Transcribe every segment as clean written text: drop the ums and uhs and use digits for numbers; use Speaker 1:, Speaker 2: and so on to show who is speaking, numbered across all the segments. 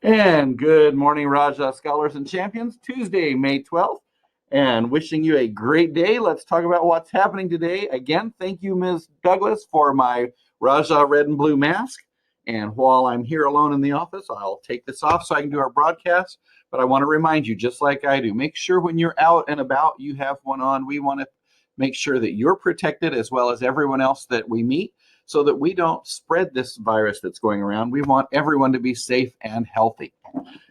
Speaker 1: And good morning, Rajah Scholars and Champions, Tuesday, May 12th, and wishing you a great day. Let's talk about what's happening today. Again, thank you, Ms. Douglas, for my Rajah red and blue mask. And while I'm here alone in the office, I'll take this off so I can do our broadcast. But I want to remind you, just like I do, make sure when you're out and about, you have one on. We want to make sure that you're protected as well as everyone else that we meet, so that we don't spread this virus that's going around. We want everyone to be safe and healthy.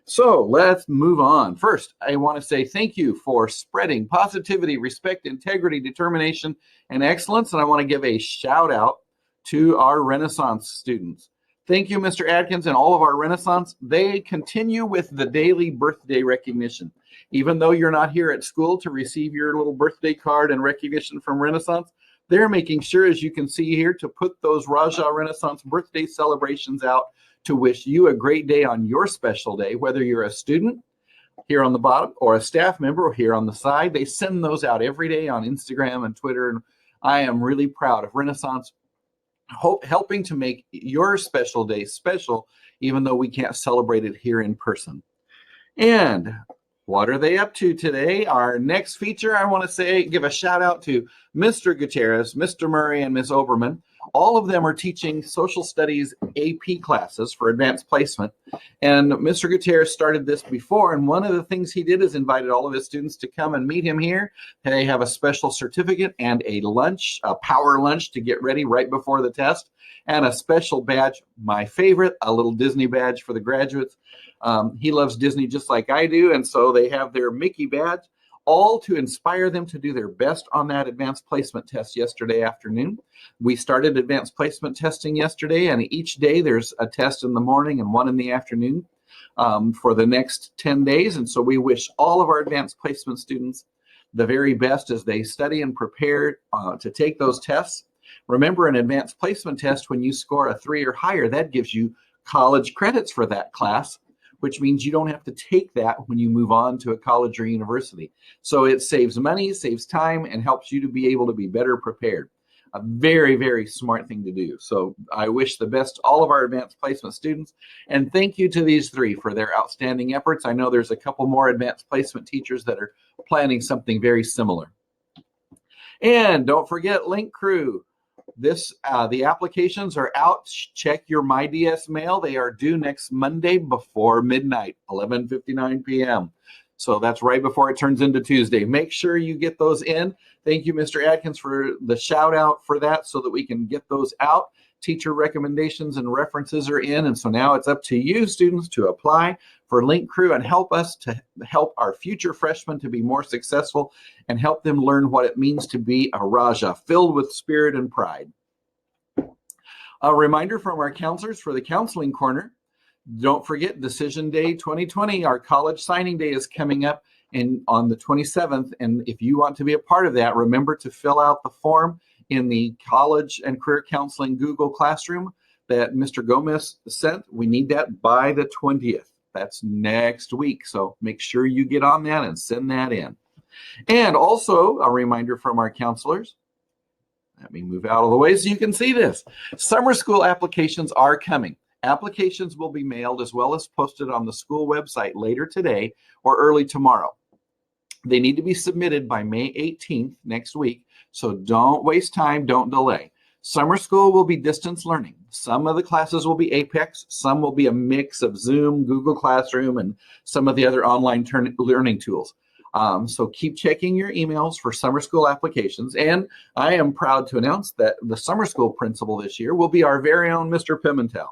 Speaker 1: So let's move on. First, I want to say thank you for spreading positivity, respect, integrity, determination, and excellence. And I want to give a shout out to our Renaissance students. Thank you, Mr. Adkins, and all of our Renaissance. They continue with the daily birthday recognition. Even though you're not here at school to receive your little birthday card and recognition from Renaissance, they're making sure, as you can see here, to put those Rajah Renaissance birthday celebrations out to wish you a great day on your special day, whether you're a student here on the bottom or a staff member here on the side. They send those out every day on Instagram and Twitter, and I am really proud of Renaissance helping to make your special day special, even though we can't celebrate it here in person. And what are they up to today? Our next feature, I want to give a shout out to Mr. Gutierrez, Mr. Murray, and Ms. Oberman. All of them are teaching social studies AP classes for advanced placement. And Mr. Gutierrez started this before, and one of the things he did is invited all of his students to come and meet him here. They have a special certificate and a lunch, a power lunch to get ready right before the test, and a special badge, my favorite, a little Disney badge for the graduates. He loves Disney just like I do, and so they have their Mickey badge, all to inspire them to do their best on that advanced placement test yesterday afternoon. We started advanced placement testing yesterday, and each day there's a test in the morning and one in the afternoon for the next 10 days. And so we wish all of our advanced placement students the very best as they study and prepare to take those tests. Remember, an advanced placement test, when you score a 3 or higher, that gives you college credits for that class, which means you don't have to take that when you move on to a college or university. So it saves money, saves time, and helps you to be able to be better prepared. A very, very smart thing to do. So I wish the best to all of our advanced placement students, and thank you to these three for their outstanding efforts. I know there's a couple more advanced placement teachers that are planning something very similar. And don't forget Link Crew. The applications are out. Check your MyDS mail. They are due next Monday before midnight, 11:59 p.m. So that's right before it turns into Tuesday. Make sure you get those in. Thank you, Mr. Adkins, for the shout out for that so that we can get those out. Teacher recommendations and references are in. And so now it's up to you, students, to apply for Link Crew and help us to help our future freshmen to be more successful and help them learn what it means to be a Rajah filled with spirit and pride. A reminder from our counselors for the Counseling Corner. Don't forget Decision Day 2020, our college signing day is coming up on the 27th. And if you want to be a part of that, remember to fill out the form in the College and Career Counseling Google Classroom that Mr. Gomez sent. We need that by the 20th. That's next week. So make sure you get on that and send that in. And also a reminder from our counselors. Let me move out of the way so you can see this. Summer school applications are coming. Applications will be mailed as well as posted on the school website later today or early tomorrow. They need to be submitted by May 18th next week, so don't waste time, don't delay. Summer school will be distance learning. Some of the classes will be Apex, some will be a mix of Zoom, Google Classroom, and some of the other online learning tools. So keep checking your emails for summer school applications. And I am proud to announce that the summer school principal this year will be our very own Mr. Pimentel.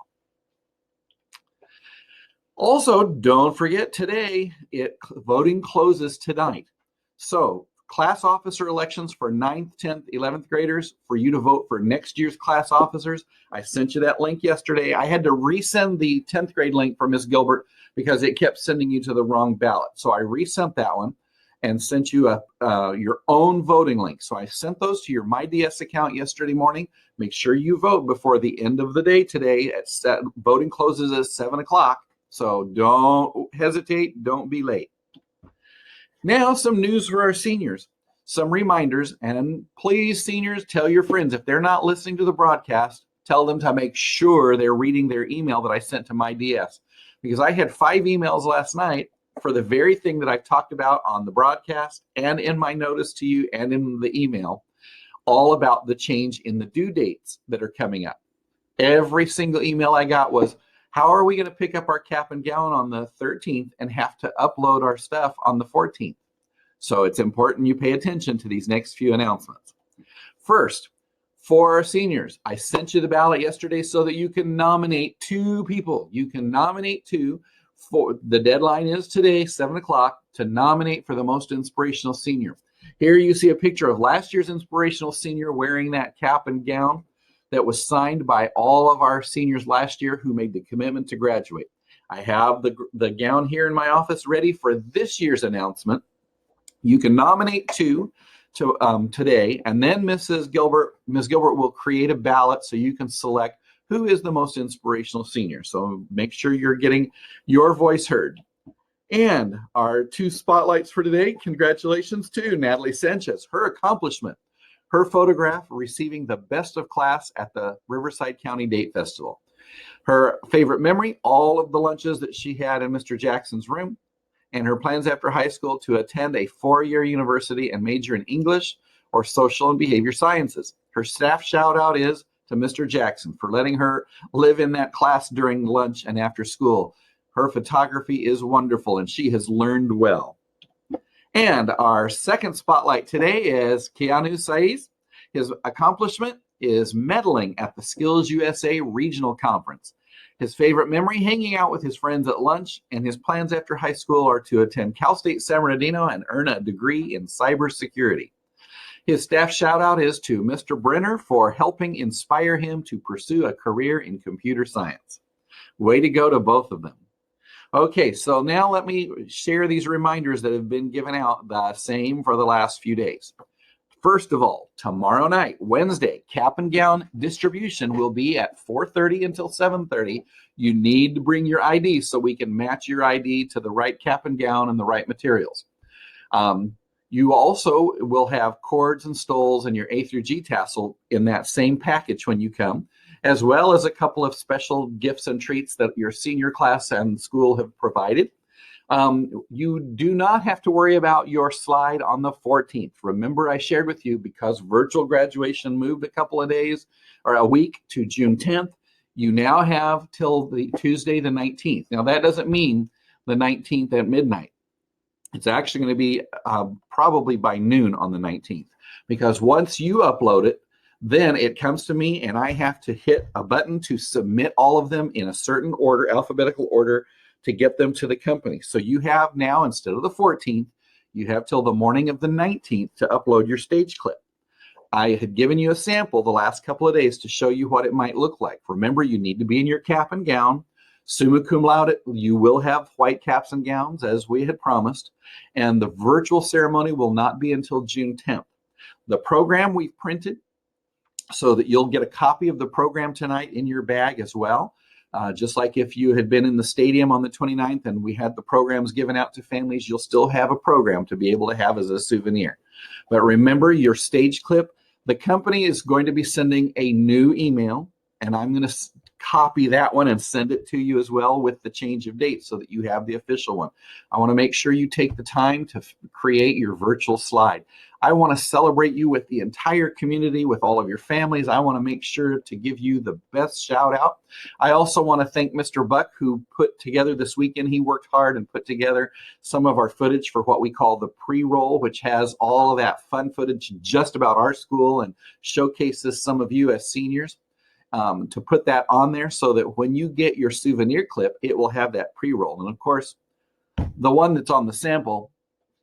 Speaker 1: Also, don't forget today, voting closes tonight. So class officer elections for 9th, 10th, 11th graders, for you to vote for next year's class officers. I sent you that link yesterday. I had to resend the 10th grade link for Ms. Gilbert because it kept sending you to the wrong ballot. So I resent that one and sent you your own voting link. So I sent those to your MyDS account yesterday morning. Make sure you vote before the end of the day today. Voting closes at 7 o'clock. So don't hesitate, don't be late. Now, some news for our seniors. some reminders, and please, seniors, tell your friends if they're not listening to the broadcast, tell them to make sure they're reading their email that I sent to my DS, because I had 5 emails last night for the very thing that I've talked about on the broadcast and in my notice to you and in the email, all about the change in the due dates that are coming up. Every single email I got was, how are we going to pick up our cap and gown on the 13th and have to upload our stuff on the 14th? So it's important you pay attention to these next few announcements. First, for our seniors, I sent you the ballot yesterday so that you can nominate 2 people. You can nominate 2. For the deadline is today, 7 o'clock, to nominate for the most inspirational senior. Here you see a picture of last year's inspirational senior wearing that cap and gown that was signed by all of our seniors last year who made the commitment to graduate. I have the gown here in my office ready for this year's announcement. You can nominate 2 today, and then Ms. Gilbert will create a ballot so you can select who is the most inspirational senior. So make sure you're getting your voice heard. And our 2 spotlights for today, congratulations to Natalie Sanchez. Her accomplishment, her photograph receiving the best of class at the Riverside County Date Festival. Her favorite memory, all of the lunches that she had in Mr. Jackson's room, and her plans after high school to attend a 4-year university and major in English or social and behavior sciences. Her staff shout out is to Mr. Jackson for letting her live in that class during lunch and after school. Her photography is wonderful and she has learned well. And our second spotlight today is Keanu Saiz. His accomplishment is medaling at the Skills USA Regional Conference. His favorite memory, hanging out with his friends at lunch, and his plans after high school are to attend Cal State San Bernardino and earn a degree in cybersecurity. His staff shout out is to Mr. Brenner for helping inspire him to pursue a career in computer science. Way to go to both of them. Okay, so now let me share these reminders that have been given out, the same for the last few days. First of all, tomorrow night, Wednesday, cap and gown distribution will be at 4:30 until 7:30. You need to bring your ID so we can match your ID to the right cap and gown and the right materials. You also will have cords and stoles and your A through G tassel in that same package when you come, as well as a couple of special gifts and treats that your senior class and school have provided. You do not have to worry about your slide on the 14th. Remember, I shared with you, because virtual graduation moved a couple of days or a week to June 10th, you now have till the Tuesday the 19th. Now, that doesn't mean the 19th at midnight. It's actually going to be probably by noon on the 19th, because once you upload it, then it comes to me and I have to hit a button to submit all of them in a certain order, alphabetical order, to get them to the company. So you have now, instead of the 14th, you have till the morning of the 19th to upload your stage clip. I had given you a sample the last couple of days to show you what it might look like. Remember, you need to be in your cap and gown. Summa Cum Laude, you will have white caps and gowns as we had promised, and the virtual ceremony will not be until June 10th. The program we've printed so that you'll get a copy of the program tonight in your bag as well. Just like if you had been in the stadium on the 29th and we had the programs given out to families, you'll still have a program to be able to have as a souvenir. But remember, your stage clip, the company is going to be sending a new email, and I'm going to copy that one and send it to you as well with the change of date so that you have the official one. I want to make sure you take the time to create your virtual slide. I want to celebrate you with the entire community, with all of your families. I want to make sure to give you the best shout out. I also want to thank Mr. Buck, who put together this weekend. He worked hard and put together some of our footage for what we call the pre-roll, which has all of that fun footage just about our school and showcases some of you as seniors. To put that on there so that when you get your souvenir clip, it will have that pre-roll. And of course, the one that's on the sample,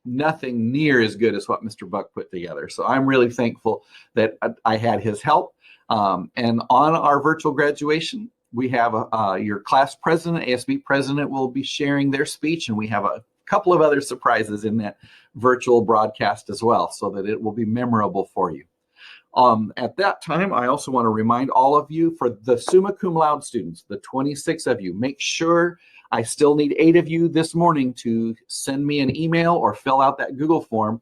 Speaker 1: nothing near as good as what Mr. Buck put together. So I'm really thankful that I had his help. And on our virtual graduation, we have your class president, ASB president, will be sharing their speech, and we have a couple of other surprises in that virtual broadcast as well, so that it will be memorable for you. At that time, I also want to remind all of you, for the Summa Cum Laude students, the 26 of you, make sure, I still need 8 of you this morning to send me an email or fill out that Google form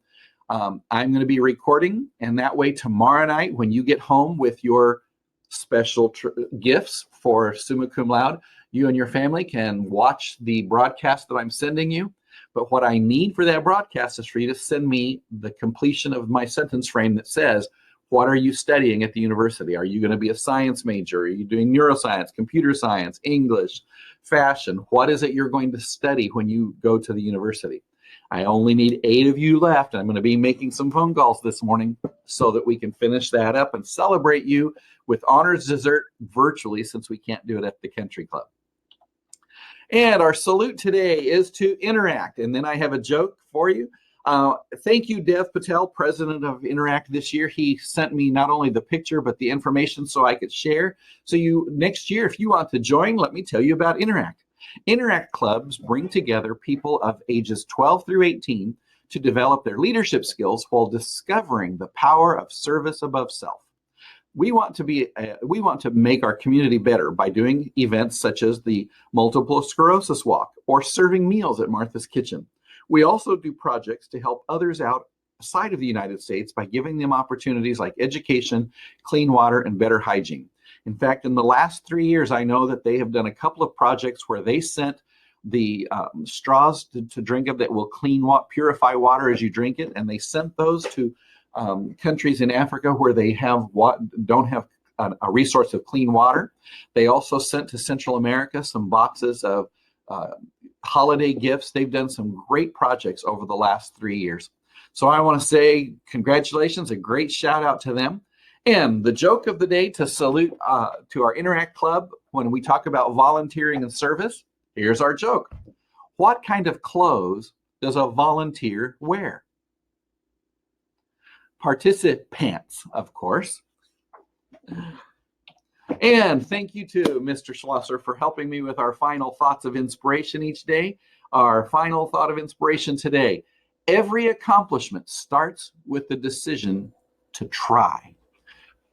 Speaker 1: I'm going to be recording, and that way tomorrow night when you get home with your special gifts for Summa Cum Laude, you and your family can watch the broadcast that I'm sending you. But what I need for that broadcast is for you to send me the completion of my sentence frame that says, what are you studying at the university? Are you going to be a science major? Are you doing neuroscience, computer science, English, fashion? What is it you're going to study when you go to the university? I only need 8 of you left. I'm going to be making some phone calls this morning so that we can finish that up and celebrate you with honors dessert virtually, since we can't do it at the country club. And our salute today is to Interact. And then I have a joke for you. Thank you, Dev Patel, president of Interact this year. He sent me not only the picture, but the information so I could share. So next year, if you want to join, let me tell you about Interact. Interact clubs bring together people of ages 12 through 18 to develop their leadership skills while discovering the power of service above self. We want to make our community better by doing events such as the Multiple Sclerosis Walk or serving meals at Martha's Kitchen. We also do projects to help others outside of the United States by giving them opportunities like education, clean water, and better hygiene. In fact, in the last 3 years, I know that they have done a couple of projects where they sent the straws to drink of that will purify water as you drink it, and they sent those to countries in Africa where they don't have a resource of clean water. They also sent to Central America some boxes of holiday gifts. They've done some great projects over the last 3 years. So I want to say congratulations, a great shout out to them. And the joke of the day to salute to our Interact Club when we talk about volunteering and service, here's our joke. What kind of clothes does a volunteer wear? Participants, of course. And thank you to Mr. Schlosser for helping me with our final thoughts of inspiration each day. Our final thought of inspiration today: every accomplishment starts with the decision to try.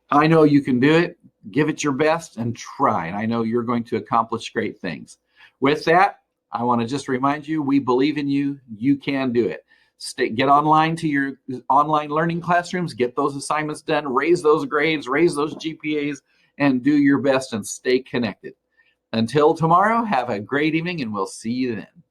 Speaker 1: I know you can do it. Give it your best and try. And I know you're going to accomplish great things. With that, I want to just remind you, we believe in you. You can do it. Get online to your online learning classrooms, get those assignments done, raise those grades, raise those GPAs, and do your best and stay connected. Until tomorrow, have a great evening, and we'll see you then.